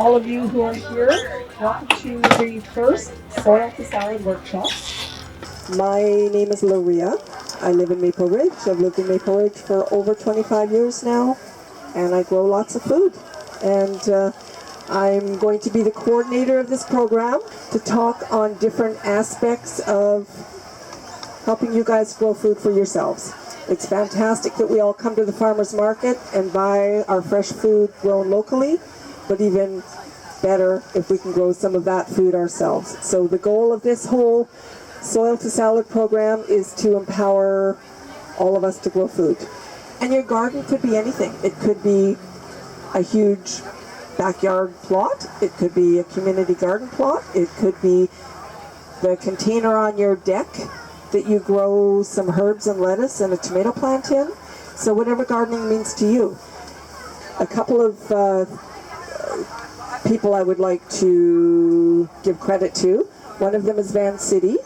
all of you who are here. Welcome to the first Soil to Salad workshop. My name is Loria. I live in Maple Ridge. I've lived in Maple Ridge for over 25 years now, and I grow lots of food. And I'm going to be the coordinator of this program to talk on different aspects of helping you guys grow food for yourselves. It's fantastic that we all come to the farmers market and buy our fresh food grown locally, but even better if we can grow some of that food ourselves. So the goal of this whole Soil to Salad program is to empower all of us to grow food. And your garden could be anything. It could be a huge backyard plot. It could be a community garden plot. It could be the container on your deck that you grow some herbs and lettuce and a tomato plant in. So whatever gardening means to you. A couple of people I would like to give credit to. One of them is Van City.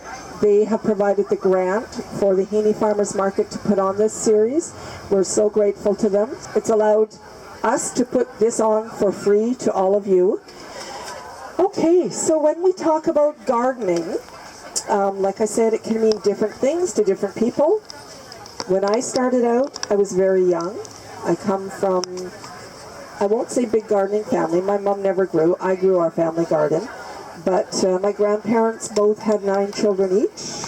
They have provided the grant for the Haney Farmers Market to put on this series. We're so grateful to them. It's allowed us to put this on for free to all of you. Okay, so when we talk about gardening, like I said, it can mean different things to different people. When I started out, I was very young. I come from, I won't say big gardening family. My mom never grew. I grew our family garden. But my grandparents both had 9 children each.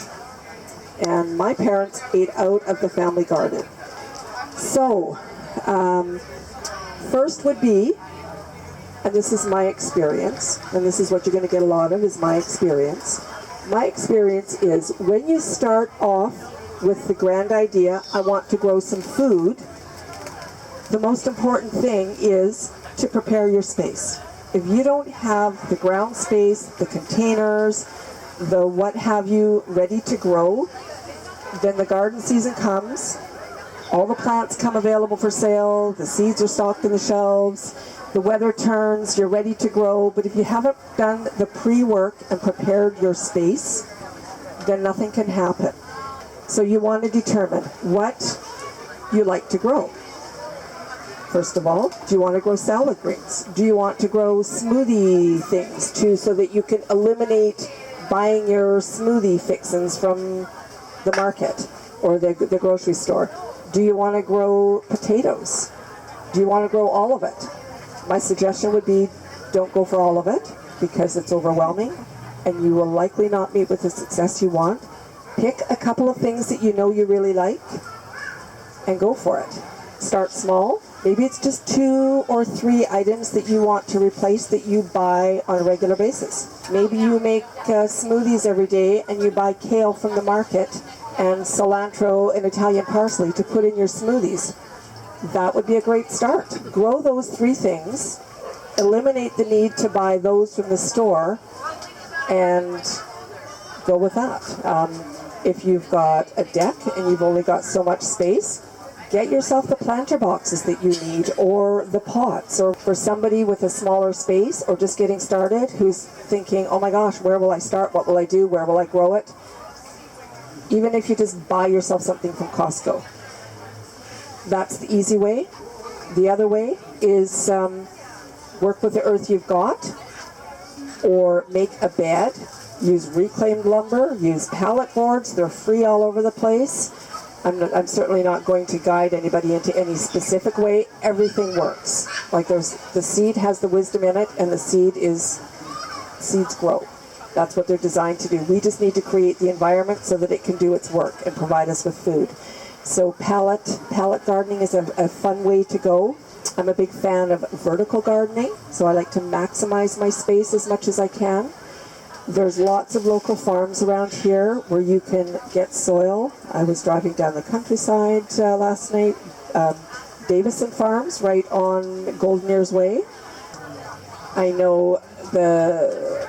And my parents ate out of the family garden. So, first would be, and this is my experience, and this is what you're going to get a lot of, is my experience. My experience is when you start off with the grand idea, I want to grow some food, the most important thing is to prepare your space. If you don't have the ground space, the containers, the what have you ready to grow, then the garden season comes, all the plants come available for sale, the seeds are stocked in the shelves, the weather turns, you're ready to grow, but if you haven't done the pre-work and prepared your space, then nothing can happen. So you want to determine what you like to grow. First of all, do you want to grow salad greens? Do you want to grow smoothie things too, so that you can eliminate buying your smoothie fixins from the market or the grocery store? Do you want to grow potatoes? Do you want to grow all of it? My suggestion would be don't go for all of it because it's overwhelming and you will likely not meet with the success you want. Pick a couple of things that you know you really like and go for it. Start small. Maybe it's just 2 or 3 items that you want to replace that you buy on a regular basis. Maybe you make smoothies every day and you buy kale from the market and cilantro and Italian parsley to put in your smoothies. That would be a great start. Grow those 3 things, eliminate the need to buy those from the store, and go with that. If you've got a deck and you've only got so much space, get yourself the planter boxes that you need, or the pots, or for somebody with a smaller space or just getting started who's thinking, oh my gosh, where will I start? What will I do? Where will I grow it? Even if you just buy yourself something from Costco. That's the easy way. The other way is work with the earth you've got, or make a bed. Use reclaimed lumber, use pallet boards. They're free all over the place. I'm certainly not going to guide anybody into any specific way. Everything works. Like the seed has the wisdom in it, and the seeds grow. That's what they're designed to do. We just need to create the environment so that it can do its work and provide us with food. So pallet gardening is a fun way to go. I'm a big fan of vertical gardening, so I like to maximize my space as much as I can. There's lots of local farms around here where you can get soil. I was driving down the countryside last night. Davison Farms right on Golden Ears Way. I know the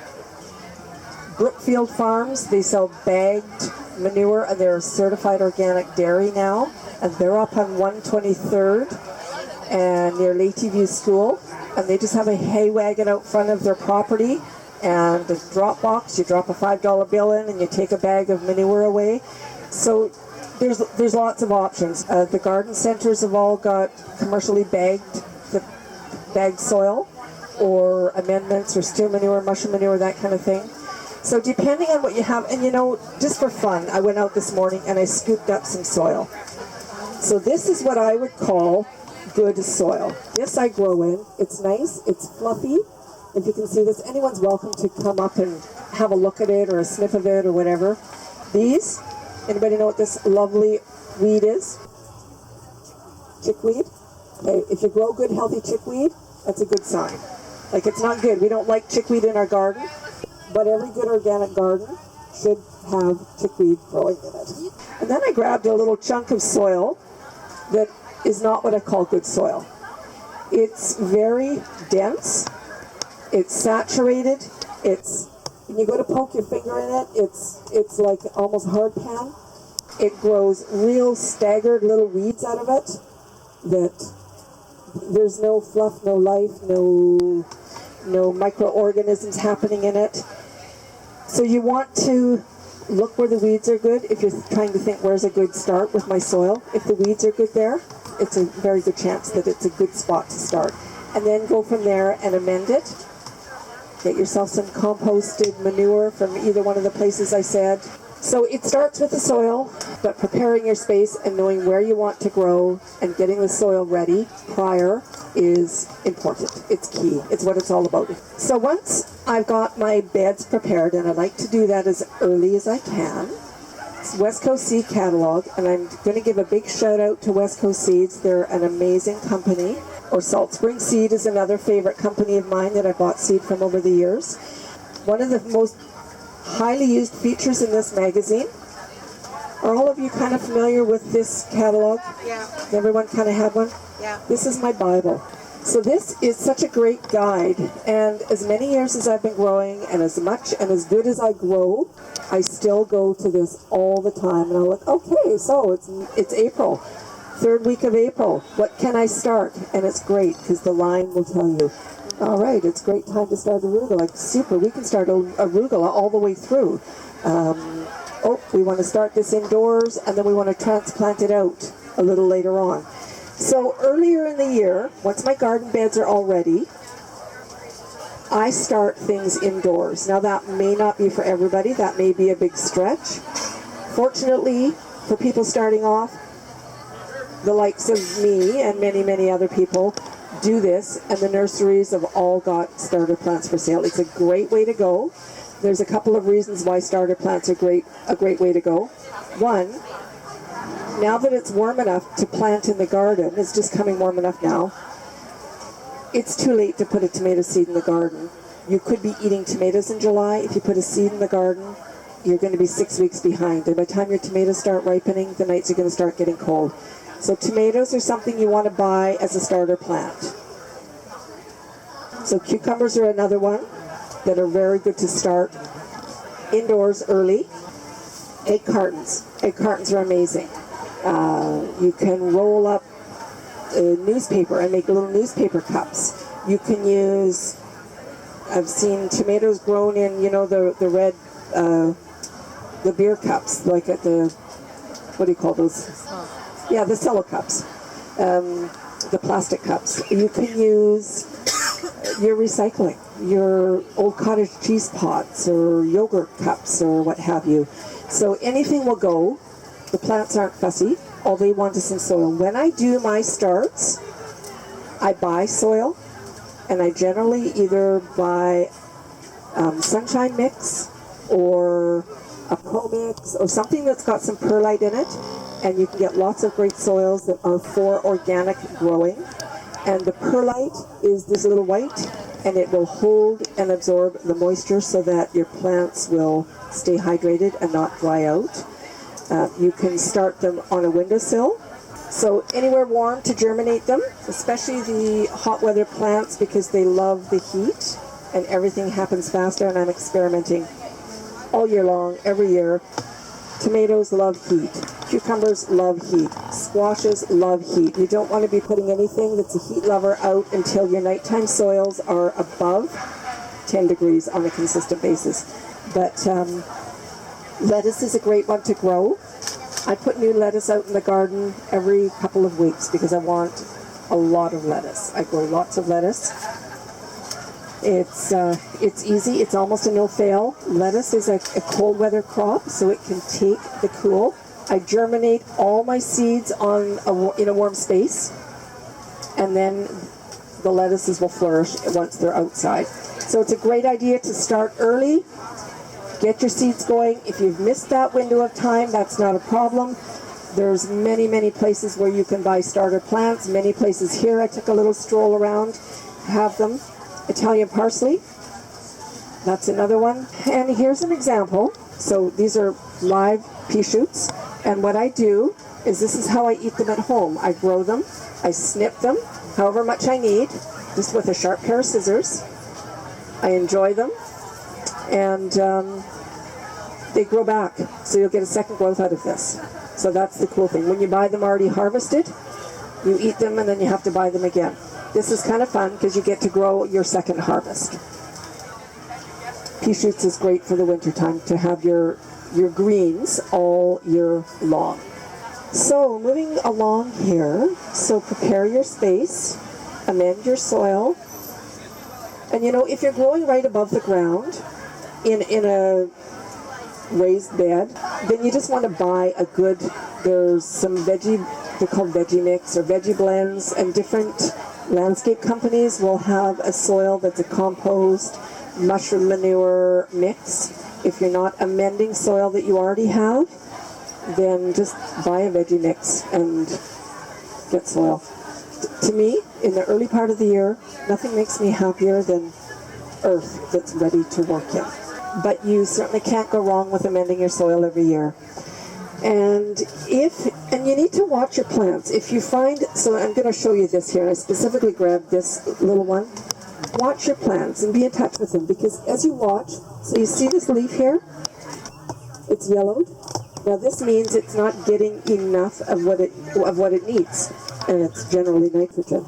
Brookfield Farms, they sell bagged manure and they're certified organic dairy now. And they're up on 123rd and near Lady View School. And they just have a hay wagon out front of their property. And the drop box, you drop a $5 bill in and you take a bag of manure away. So there's lots of options. The garden centers have all got commercially bagged soil. or amendments or steer manure, mushroom manure, that kind of thing. So depending on what you have, and just for fun, I went out this morning and I scooped up some soil. So this is what I would call good soil. This I grow in. It's nice, it's fluffy. If you can see this, anyone's welcome to come up and have a look at it or a sniff of it or whatever. These, anybody know what this lovely weed is? Chickweed. Okay, if you grow good, healthy chickweed, that's a good sign. Like, it's not good. We don't like chickweed in our garden, but every good organic garden should have chickweed growing in it. And then I grabbed a little chunk of soil that is not what I call good soil. It's very dense. It's saturated. When you go to poke your finger in it, it's like almost hard pan. It grows real staggered little weeds out of it that there's no fluff, no life, no microorganisms happening in it. So you want to look where the weeds are good. If you're trying to think where's a good start with my soil, if the weeds are good there, it's a very good chance that it's a good spot to start. And then go from there and amend it. Get yourself some composted manure from either one of the places I said. So it starts with the soil, but preparing your space and knowing where you want to grow and getting the soil ready prior is important. It's key. It's what it's all about. So once I've got my beds prepared, and I like to do that as early as I can, it's West Coast Seed Catalog, and I'm going to give a big shout out to West Coast Seeds. They're an amazing company. Or Salt Spring Seed is another favorite company of mine that I bought seed from over the years. One of the most highly used features in this magazine. Are all of you kind of familiar with this catalog? Yeah. Everyone kind of had one? Yeah. This is my Bible. So this is such a great guide, and as many years as I've been growing, and as much and as good as I grow, I still go to this all the time, and I'll look, okay, so it's April, third week of April, what can I start? And it's great, because the line will tell you, all right, it's a great time to start arugula. Like, super, we can start arugula all the way through. We want to start this indoors, and then we want to transplant it out a little later on. So earlier in the year, once my garden beds are all ready, I start things indoors. Now that may not be for everybody. That may be a big stretch. Fortunately, for people starting off, the likes of me and many, many other people do this, and the nurseries have all got starter plants for sale. It's a great way to go. There's a couple of reasons why starter plants are a great way to go. One, now that it's warm enough to plant in the garden, it's just coming warm enough now, it's too late to put a tomato seed in the garden. You could be eating tomatoes in July. If you put a seed in the garden, you're going to be 6 weeks behind. And by the time your tomatoes start ripening, the nights are going to start getting cold. So tomatoes are something you want to buy as a starter plant. So cucumbers are another one that are very good to start indoors early. Egg cartons. Egg cartons are amazing. You can roll up newspaper and make little newspaper cups. You can use, I've seen tomatoes grown in, the red, the beer cups, like at the, what do you call those? Yeah, the cello cups, the plastic cups. You can use your recycling, your old cottage cheese pots or yogurt cups or what have you. So anything will go. The plants aren't fussy. All they want is some soil. When I do my starts, I buy soil, and I generally either buy sunshine mix or a pro mix or something that's got some perlite in it. And you can get lots of great soils that are for organic growing. And the perlite is this little white, and it will hold and absorb the moisture so that your plants will stay hydrated and not dry out. You can start them on a windowsill. So anywhere warm to germinate them, especially the hot weather plants, because they love the heat and everything happens faster, and I'm experimenting all year long, every year. Tomatoes love heat. Cucumbers love heat. Squashes love heat. You don't want to be putting anything that's a heat lover out until your nighttime soils are above 10 degrees on a consistent basis. But lettuce is a great one to grow. I put new lettuce out in the garden every couple of weeks because I want a lot of lettuce. I grow lots of lettuce. It's easy. It's almost a no-fail. Lettuce is a cold weather crop, so it can take the cool. I germinate all my seeds in a warm space, and then the lettuces will flourish once they're outside. So it's a great idea to start early, get your seeds going. If you've missed that window of time, that's not a problem. There's many, many places where you can buy starter plants, many places here. I took a little stroll around, have them. Italian parsley, that's another one. And here's an example. So these are live pea shoots, and what I do is this is how I eat them at home. I grow them, I snip them, however much I need, just with a sharp pair of scissors. I enjoy them, and they grow back, so you'll get a second growth out of this. So that's the cool thing. When you buy them already harvested, you eat them and then you have to buy them again. This is kind of fun because you get to grow your second harvest. Pea shoots is great for the winter time to have your greens all year long. So moving along here, so prepare your space, amend your soil, and if you're growing right above the ground in a raised bed, then you just want to buy there's some veggie, they're called veggie mix or veggie blends, and different landscape companies will have a soil that's a compost, mushroom manure mix. If you're not amending soil that you already have, then just buy a veggie mix and get soil. To me, in the early part of the year, nothing makes me happier than earth that's ready to work in. But you certainly can't go wrong with amending your soil every year. And you need to watch your plants. If you find, so I'm going to show you this here. I specifically grabbed this little one. Watch your plants and be in touch with them, because as you watch, so you see this leaf here? It's yellowed. Now this means it's not getting enough of what it needs, and it's generally nitrogen.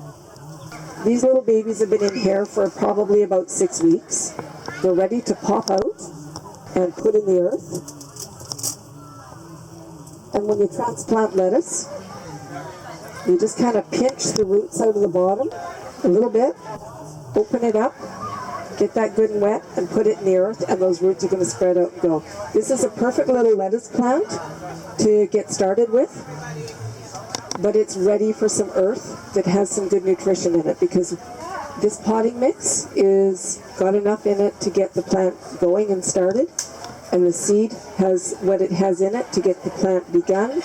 These little babies have been in here for probably about 6 weeks. They're ready to pop out and put in the earth. And when you transplant lettuce, you just kind of pinch the roots out of the bottom a little bit, open it up, get that good and wet, and put it in the earth, and those roots are going to spread out and go. This is a perfect little lettuce plant to get started with, but it's ready for some earth that has some good nutrition in it, because this potting mix is got enough in it to get the plant going and started, and the seed has what it has in it to get the plant begun,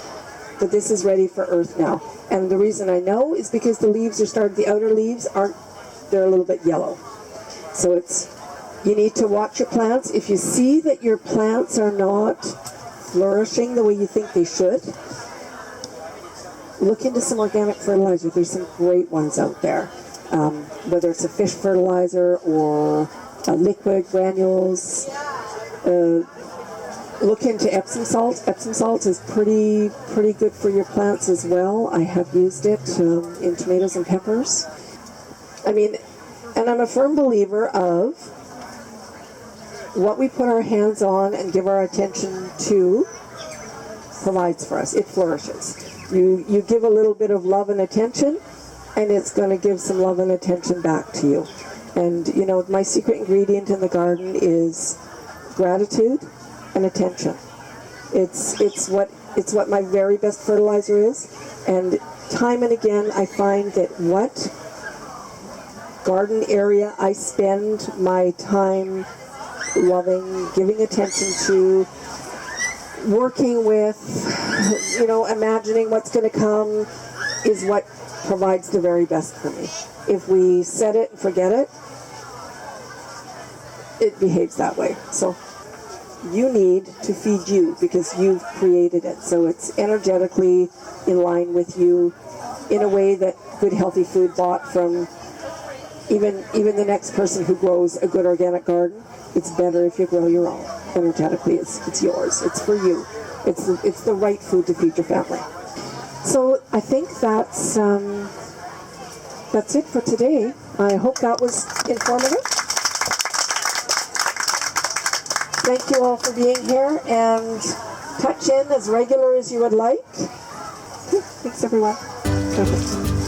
but this is ready for earth now. And the reason I know is because the leaves the outer leaves they're a little bit yellow. So you need to watch your plants. If you see that your plants are not flourishing the way you think they should, look into some organic fertilizer. There's some great ones out there. Whether it's a fish fertilizer or liquid granules, look into Epsom salt. Epsom salt is pretty good for your plants as well. I have used it in tomatoes and peppers. And I'm a firm believer of what we put our hands on and give our attention to provides for us. It flourishes. You give a little bit of love and attention, and it's going to give some love and attention back to you. And my secret ingredient in the garden is gratitude and attention. It's what my very best fertilizer is. And time and again, I find that what garden area I spend my time loving, giving attention to, working with, imagining what's going to come, is what provides the very best for me. If we set it and forget it, it behaves that way. So you need to feed you because you've created it. So it's energetically in line with you in a way that good healthy food bought from even the next person who grows a good organic garden, it's better if you grow your own. Energetically, it's yours. It's for you. It's the right food to feed your family. So I think that's it for today. I hope that was informative. Thank you all for being here, and touch in as regular as you would like. Thanks, everyone. Perfect.